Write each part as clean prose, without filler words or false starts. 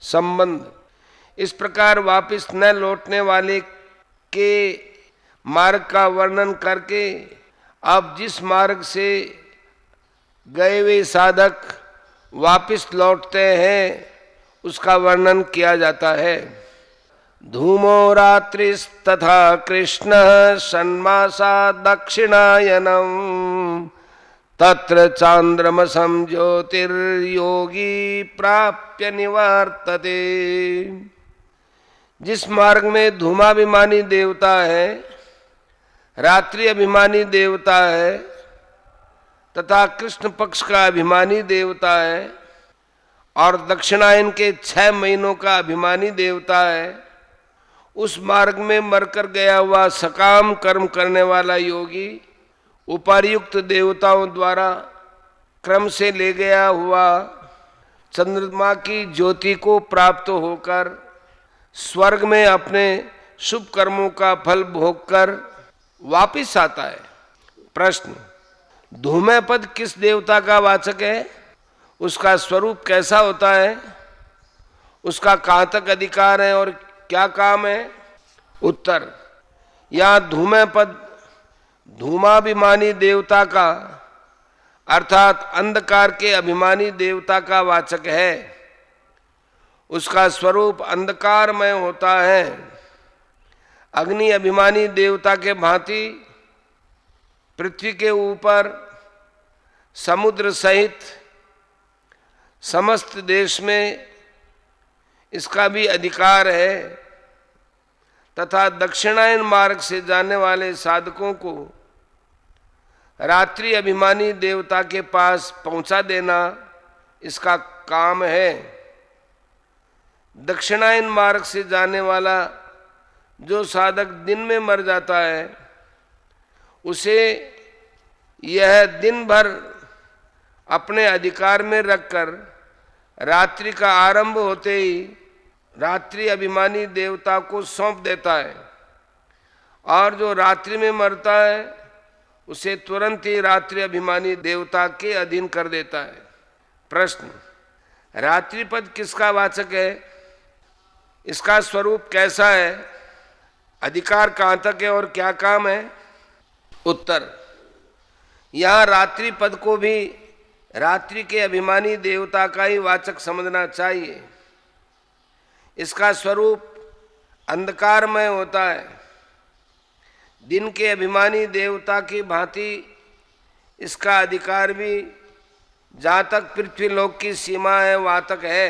संबंध इस प्रकार वापिस न लौटने वाले के मार्ग का वर्णन करके अब जिस मार्ग से गए वे साधक वापिस लौटते हैं उसका वर्णन किया जाता है। धूमो रात्रिस्तथा कृष्ण षण्मासा दक्षिणायनम तत्र चांद्रमसं ज्योतिर्योगी प्राप्य निवर्तते। जिस मार्ग में धूमाभिमानी देवता है, रात्रि अभिमानी देवता है तथा कृष्ण पक्ष का अभिमानी देवता है और दक्षिणायन के 6 महीनों का अभिमानी देवता है, उस मार्ग में मरकर गया हुआ सकाम कर्म करने वाला योगी उपर्युक्त देवताओं द्वारा क्रम से ले गया हुआ चंद्रमा की ज्योति को प्राप्त होकर स्वर्ग में अपने शुभ कर्मों का फल भोगकर वापिस आता है। प्रश्न, धूमय पद किस देवता का वाचक है? उसका स्वरूप कैसा होता है? उसका कहाँ तक अधिकार है और क्या काम है? उत्तर, यहाँ धूमय पद धूमाभिमानी देवता का अर्थात अंधकार के अभिमानी देवता का वाचक है। उसका स्वरूप अंधकारमय होता है। अग्नि अभिमानी देवता के भांति पृथ्वी के ऊपर समुद्र सहित समस्त देश में इसका भी अधिकार है तथा दक्षिणायन मार्ग से जाने वाले साधकों को रात्रि अभिमानी देवता के पास पहुंचा देना इसका काम है। दक्षिणायन मार्ग से जाने वाला जो साधक दिन में मर जाता है उसे यह दिन भर अपने अधिकार में रखकर रात्रि का आरंभ होते ही रात्रि अभिमानी देवता को सौंप देता है और जो रात्रि में मरता है उसे तुरंत ही रात्रि अभिमानी देवता के अधीन कर देता है। प्रश्न, रात्रि पद किसका वाचक है? इसका स्वरूप कैसा है? अधिकार कहाँ तक है और क्या काम है? उत्तर, यहाँ रात्रि पद को भी रात्रि के अभिमानी देवता का ही वाचक समझना चाहिए। इसका स्वरूप अंधकारमय होता है। दिन के अभिमानी देवता की भांति इसका अधिकार भी जहाँ तक पृथ्वीलोक की सीमा है वहाँ तक है।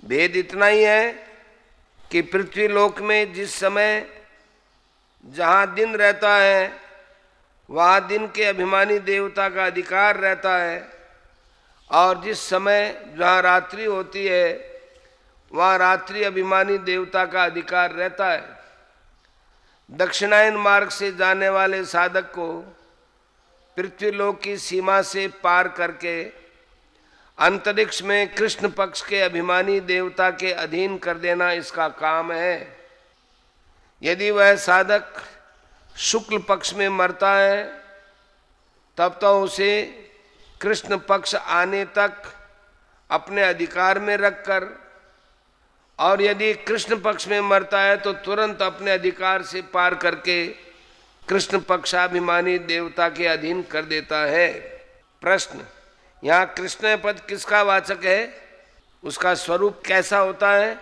भेद इतना ही है कि पृथ्वीलोक में जिस समय जहाँ दिन रहता है वहाँ दिन के अभिमानी देवता का अधिकार रहता है और जिस समय जहाँ रात्रि होती है वहाँ रात्रि अभिमानी देवता का अधिकार रहता है। दक्षिणायन मार्ग से जाने वाले साधक को पृथ्वीलोक की सीमा से पार करके अंतरिक्ष में कृष्ण पक्ष के अभिमानी देवता के अधीन कर देना इसका काम है। यदि वह साधक शुक्ल पक्ष में मरता है तब तो उसे कृष्ण पक्ष आने तक अपने अधिकार में रखकर और यदि कृष्ण पक्ष में मरता है तो तुरंत अपने अधिकार से पार करके कृष्ण पक्षाभिमानी देवता के अधीन कर देता है। प्रश्न, यहाँ कृष्ण पद किसका वाचक है? उसका स्वरूप कैसा होता है?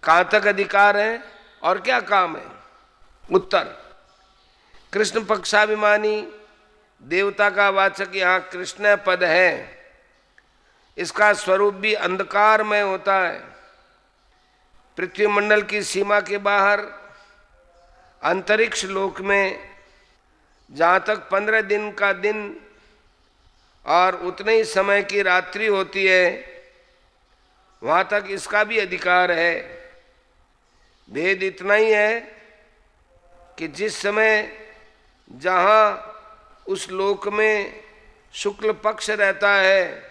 कहाँ तक अधिकार है और क्या काम है? उत्तर, कृष्ण पक्षाभिमानी देवता का वाचक यहाँ कृष्ण पद है। इसका स्वरूप भी अंधकारमय होता है। पृथ्वी मंडल की सीमा के बाहर अंतरिक्ष लोक में जहाँ तक 15 दिन का दिन और उतने ही समय की रात्रि होती है वहाँ तक इसका भी अधिकार है। भेद इतना ही है कि जिस समय जहाँ उस लोक में शुक्ल पक्ष रहता है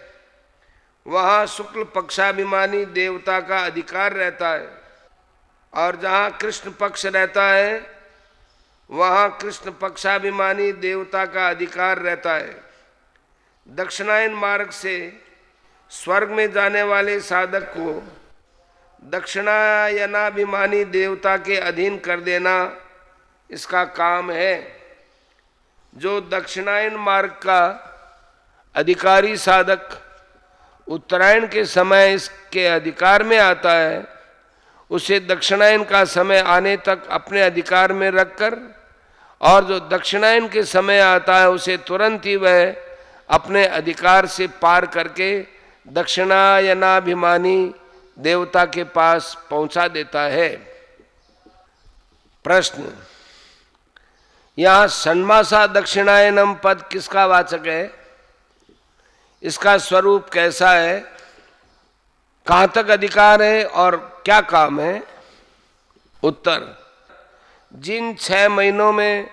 वहाँ शुक्ल पक्षाभिमानी देवता का अधिकार रहता है और जहाँ कृष्ण पक्ष रहता है वहां कृष्ण पक्षाभिमानी देवता का अधिकार रहता है। दक्षिणायन मार्ग से स्वर्ग में जाने वाले साधक को दक्षिणायनाभिमानी देवता के अधीन कर देना इसका काम है। जो दक्षिणायन मार्ग का अधिकारी साधक उत्तरायण के समय इसके अधिकार में आता है, उसे दक्षिणायन का समय आने तक अपने अधिकार में रखकर, और जो दक्षिणायन के समय आता है उसे तुरंत ही वह अपने अधिकार से पार करके दक्षिणायनाभिमानी देवता के पास पहुंचा देता है। प्रश्न, यहां षण्मासा दक्षिणायनम पद किसका वाचक है? इसका स्वरूप कैसा है? कहां तक अधिकार है और क्या काम है? उत्तर, जिन 6 महीनों में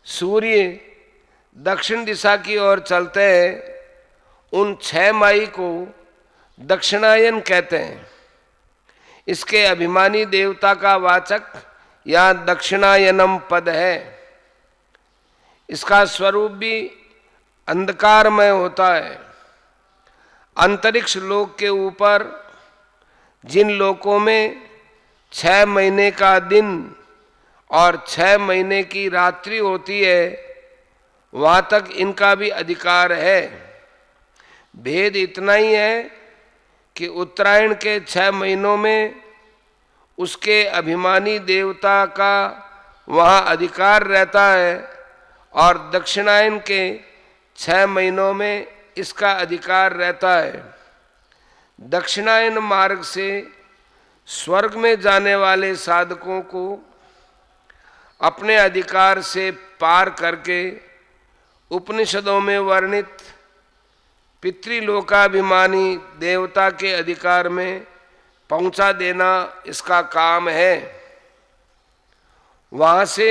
सूर्य दक्षिण दिशा की ओर चलते हैं उन 6 माही को दक्षिणायन कहते हैं। इसके अभिमानी देवता का वाचक या दक्षिणायनम पद है। इसका स्वरूप भी अंधकारमय होता है। अंतरिक्ष लोक के ऊपर जिन लोकों में 6 महीने का दिन और 6 महीने की रात्रि होती है वहां तक इनका भी अधिकार है। भेद इतना ही है कि उत्तरायण के 6 महीनों में उसके अभिमानी देवता का वहां अधिकार रहता है और दक्षिणायन के 6 महीनों में इसका अधिकार रहता है। दक्षिणायन मार्ग से स्वर्ग में जाने वाले साधकों को अपने अधिकार से पार करके उपनिषदों में वर्णित पितृलोकाभिमानी देवता के अधिकार में पहुंचा देना इसका काम है। वहां से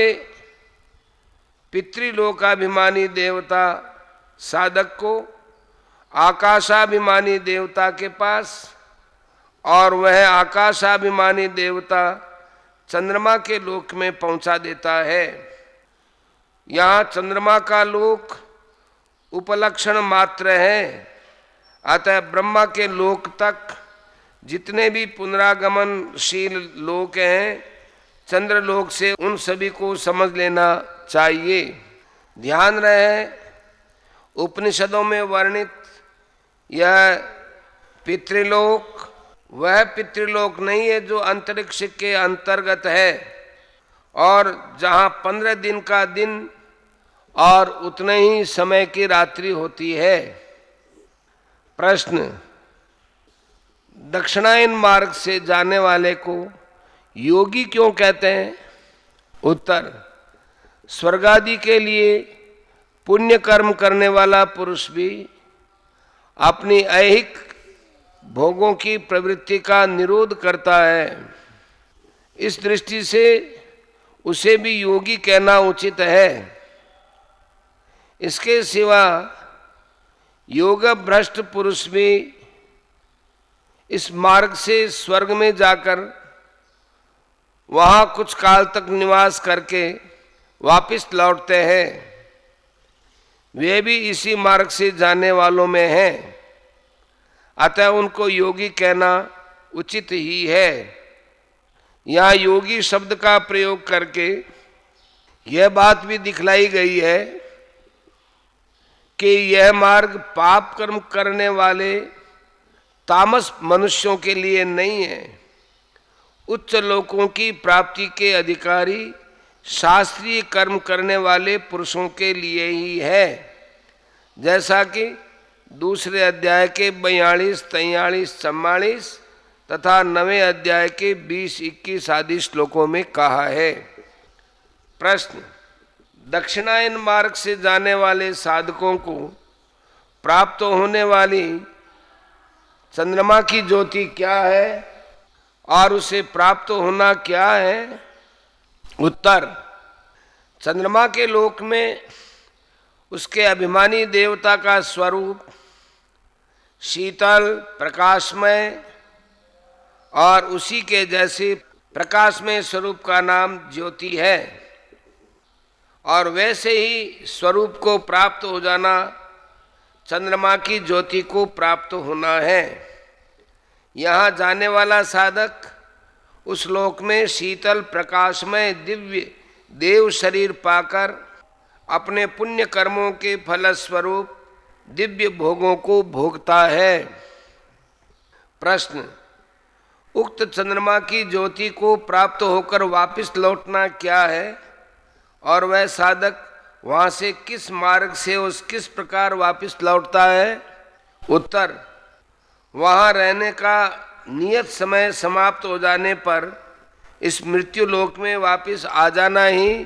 पितृलोकाभिमानी देवता साधक को आकाशाभिमानी देवता के पास, और वह आकाशाभिमानी देवता चंद्रमा के लोक में पहुंचा देता है। यहाँ चंद्रमा का लोक उपलक्षण मात्र है। अतः ब्रह्मा के लोक तक जितने भी पुनरागमनशील लोक हैं, चंद्रलोक से उन सभी को समझ लेना चाहिए। ध्यान रहे, उपनिषदों में वर्णित यह पितृलोक वह पितृलोक नहीं है जो अंतरिक्ष के अंतर्गत है और जहां 15 दिन का दिन और उतने ही समय की रात्रि होती है। प्रश्न, दक्षिणायन मार्ग से जाने वाले को योगी क्यों कहते हैं? उत्तर, स्वर्गादि के लिए पुण्य कर्म करने वाला पुरुष भी अपनी ऐहिक भोगों की प्रवृत्ति का निरोध करता है। इस दृष्टि से उसे भी योगी कहना उचित है। इसके सिवा योग भ्रष्ट पुरुष भी इस मार्ग से स्वर्ग में जाकर वहां कुछ काल तक निवास करके वापस लौटते हैं। वे भी इसी मार्ग से जाने वालों में हैं। अतः उनको योगी कहना उचित ही है। यहाँ योगी शब्द का प्रयोग करके यह बात भी दिखलाई गई है कि यह मार्ग पाप कर्म करने वाले तामस मनुष्यों के लिए नहीं है। उच्च लोकों की प्राप्ति के अधिकारी शास्त्रीय कर्म करने वाले पुरुषों के लिए ही है। जैसा कि दूसरे अध्याय के 42, 43, 44 तथा 9वें अध्याय के 20, 21 आदि श्लोकों में कहा है। प्रश्न, दक्षिणायन मार्ग से जाने वाले साधकों को प्राप्त होने वाली चंद्रमा की ज्योति क्या है और उसे प्राप्त होना क्या है? उत्तर, चंद्रमा के लोक में उसके अभिमानी देवता का स्वरूप शीतल प्रकाशमय और उसी के जैसे प्रकाशमय स्वरूप का नाम ज्योति है। और वैसे ही स्वरूप को प्राप्त हो जाना चंद्रमा की ज्योति को प्राप्त होना है। यहाँ जाने वाला साधक उस लोक में शीतल प्रकाशमय दिव्य देव शरीर पाकर अपने पुण्य कर्मों के फलस्वरूप दिव्य भोगों को भोगता है। प्रश्न, उक्त चंद्रमा की ज्योति को प्राप्त होकर वापस लौटना क्या है और वह साधक वहां से किस मार्ग से किस प्रकार वापस लौटता है? उत्तर, वहां रहने का नियत समय समाप्त हो जाने पर इस मृत्यु लोक में वापस आ जाना ही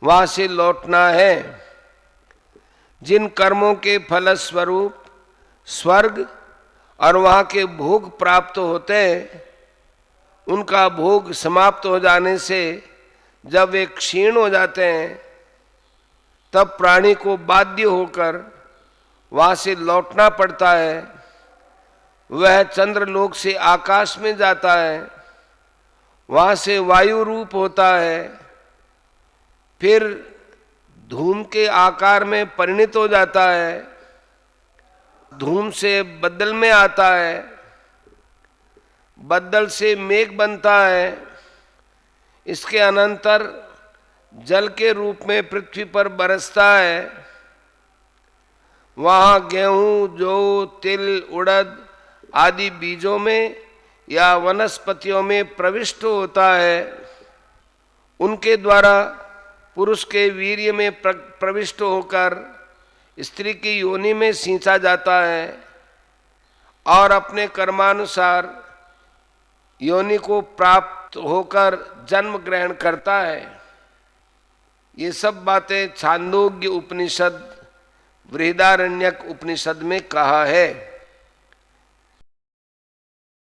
वहां से लौटना है। जिन कर्मों के फलस्वरूप स्वर्ग और वहां के भोग प्राप्त होते हैं, उनका भोग समाप्त हो जाने से जब वे क्षीण हो जाते हैं, तब प्राणी को बाध्य होकर वहां से लौटना पड़ता है। वह चंद्रलोक से आकाश में जाता है, वहां से वायु रूप होता है, फिर धूम के आकार में परिणित हो जाता है, धूम से बदल में आता है, बदल से मेघ बनता है, इसके अनंतर जल के रूप में पृथ्वी पर बरसता है। वहाँ गेहूं, जौ, तिल, उड़द आदि बीजों में या वनस्पतियों में प्रविष्ट होता है। उनके द्वारा पुरुष के वीर्य में प्रविष्ट होकर स्त्री की योनि में सींचा जाता है और अपने कर्मानुसार योनि को प्राप्त होकर जन्म ग्रहण करता है। ये सब बातें छांदोग्य उपनिषद, बृहदारण्यक उपनिषद में कहा है।